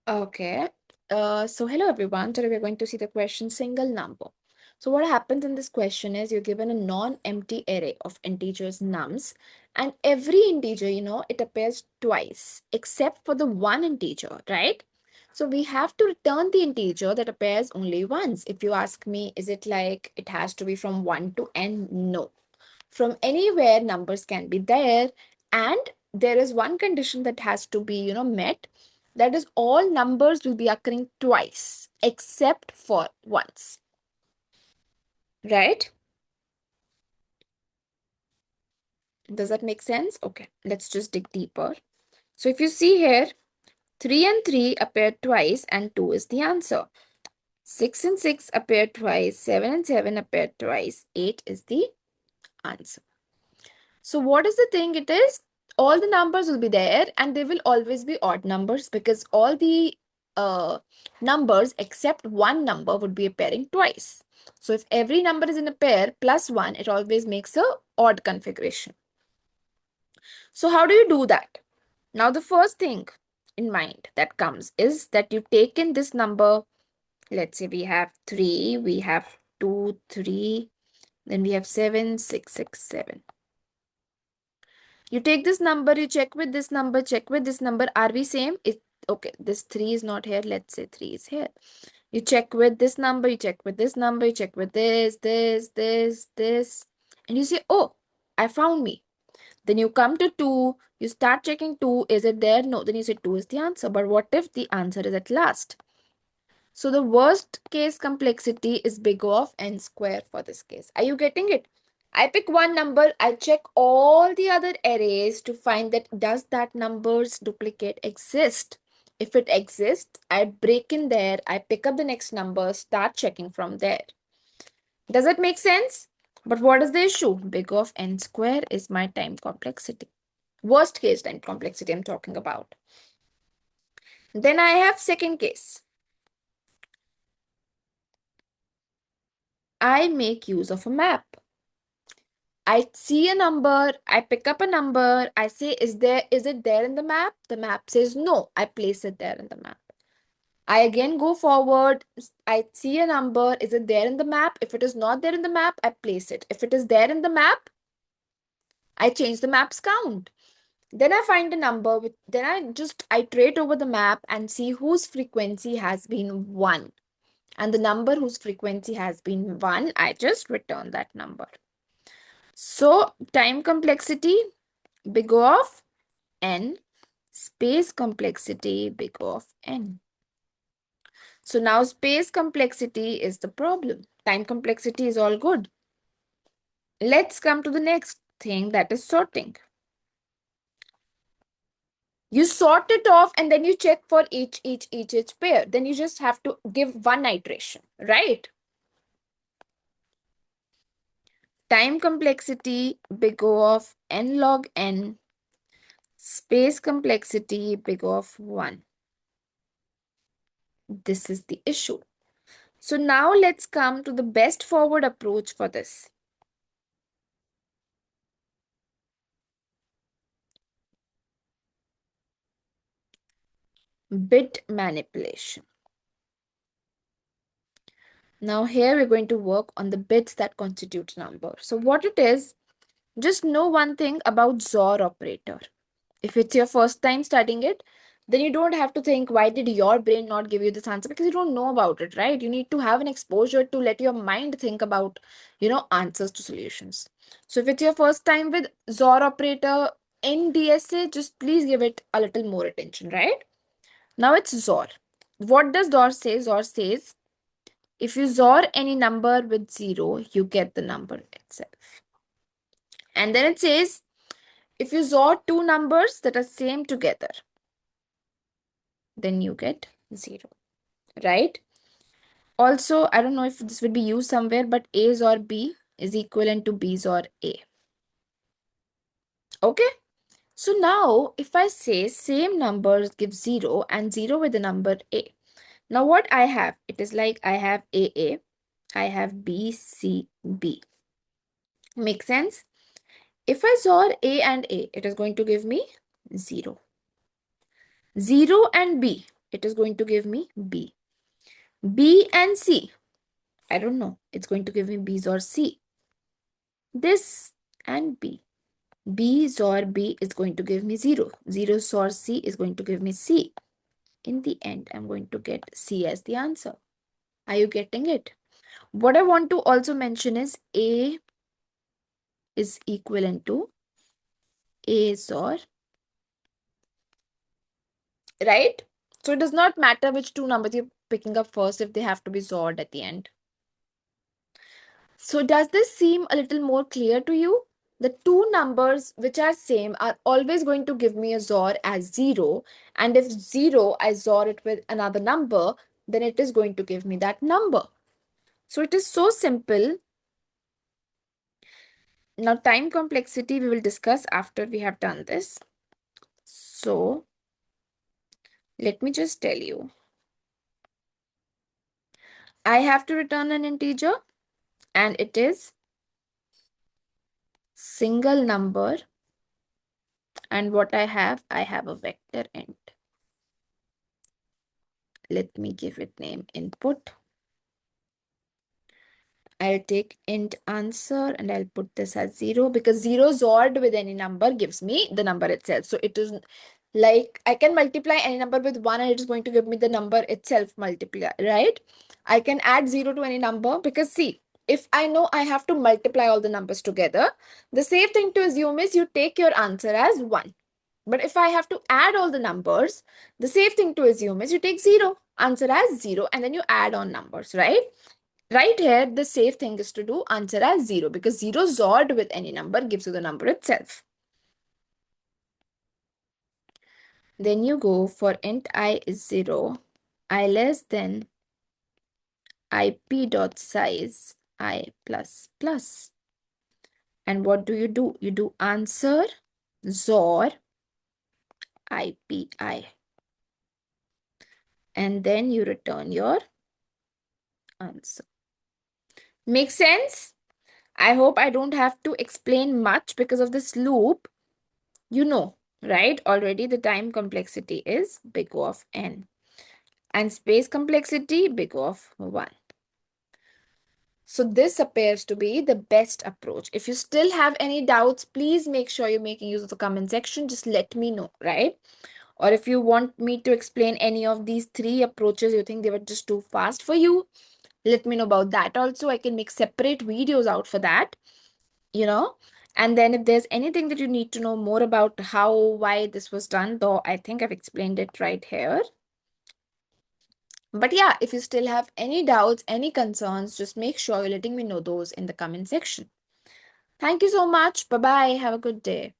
Okay. So hello everyone. Today we're going to see the question single number. So what happens in this question is you're given a non-empty array of integers nums, and every integer, it appears twice except for the one integer, right? So we have to return the integer that appears only once. If you ask me, is it like it has to be from 1 to n? No. From anywhere numbers can be there, and there is one condition that has to be met, that is all numbers will be occurring twice except for once, right? Does that make sense? Okay, let's just dig deeper. So if you see here, 3 and 3 appear twice and 2 is the answer. 6 and 6 appear twice, 7 and 7 appear twice, 8 is the answer. So what is the thing? It is all the numbers will be there and they will always be odd numbers, because all the numbers except one number would be appearing twice. So if every number is in a pair plus one, it always makes a odd configuration. So how do you do that? Now the first thing in mind that comes is that you've taken this number. Let's say we have 3, we have 2, 3, then we have 7, 6, 6, 7. You take this number, you check with this number, check with this number. Are we same? Okay, this 3 is not here. Let's say 3 is here. You check with this number, you check with this number, you check with this. And you say, oh, I found me. Then you come to 2, you start checking 2. Is it there? No. Then you say 2 is the answer. But what if the answer is at last? So the worst case complexity is big O of n square for this case. Are you getting it? I pick one number, I check all the other arrays to find that does that number's duplicate exist. If it exists, I break in there, I pick up the next number, start checking from there. Does it make sense? But what is the issue? Big O of n square is my time complexity. Worst case time complexity I'm talking about. Then I have second case. I make use of a map. I see a number, I pick up a number, I say, is it there in the map? The map says no, I place it there in the map. I again go forward, I see a number, is it there in the map? If it is not there in the map, I place it. If it is there in the map, I change the map's count. Then I find a number, then I just iterate over the map and see whose frequency has been 1. And the number whose frequency has been 1, I just return that number. So time complexity, big O of n, space complexity, big O of n. So now space complexity is the problem. Time complexity is all good. Let's come to the next thing, that is sorting. You sort it off and then you check for each pair. Then you just have to give one iteration, right? Time complexity, big O of n log n, space complexity, big O of 1. This is the issue. So now let's come to the best forward approach for this. Bit manipulation. Now here we're going to work on the bits that constitute number. So what it is, just know one thing about XOR operator. If it's your first time studying it, then you don't have to think, why did your brain not give you this answer? Because you don't know about it, right? You need to have an exposure to let your mind think about, answers to solutions. So if it's your first time with XOR operator in DSA, just please give it a little more attention, right? Now it's XOR. What does XOR say? XOR says, if you XOR any number with 0, you get the number itself. And then it says, if you XOR two numbers that are same together, then you get 0, right? Also, I don't know if this will be used somewhere, but A XOR B is equivalent to B XOR A. Okay? So now, if I say same numbers give 0 and 0 with the number A. Now what I have, it is like I have AA, I have B, C, B. Make sense? If I XOR A and A, it is going to give me 0. 0 and B. it is going to give me B. B and C. I don't know. It's going to give me B's or C. This and B. B XOR B is going to give me 0. 0 XOR C is going to give me C. In the end, I'm going to get C as the answer. Are you getting it? What I want to also mention is A is equivalent to A XOR, right? So it does not matter which two numbers you're picking up first if they have to be XORed at the end. So does this seem a little more clear to you? The two numbers which are same are always going to give me a XOR as 0. And if 0, I XOR it with another number, then it is going to give me that number. So it is so simple. Now time complexity we will discuss after we have done this. So let me just tell you. I have to return an integer and it is single number, and what I have a vector int. Let me give it name input. I'll take int answer and I'll put this as 0 because 0 XORed with any number gives me the number itself. So it is like I can multiply any number with 1 and it is going to give me the number itself multiply, right? I can add 0 to any number because see, if I know I have to multiply all the numbers together, the safe thing to assume is you take your answer as 1. But if I have to add all the numbers, the safe thing to assume is you take 0, answer as 0, and then you add on numbers, right? Right here, the safe thing is to do answer as 0 because 0 XORed with any number gives you the number itself. Then you go for int I is 0, I less than ip.size I plus plus. And what do? You do answer XOR IPI. And then you return your answer. Make sense? I hope I don't have to explain much because of this loop. You know, right? Already the time complexity is big O of n. And space complexity big O of 1. So this appears to be the best approach. If you still have any doubts, please make sure you're making use of the comment section. Just let me know, right? Or if you want me to explain any of these three approaches, you think they were just too fast for you, let me know about that also. I can make separate videos out for that, you know. And then if there's anything that you need to know more about how, why this was done, though I think I've explained it right here. But yeah, if you still have any doubts, any concerns, just make sure you're letting me know those in the comment section. Thank you so much. Bye-bye. Have a good day.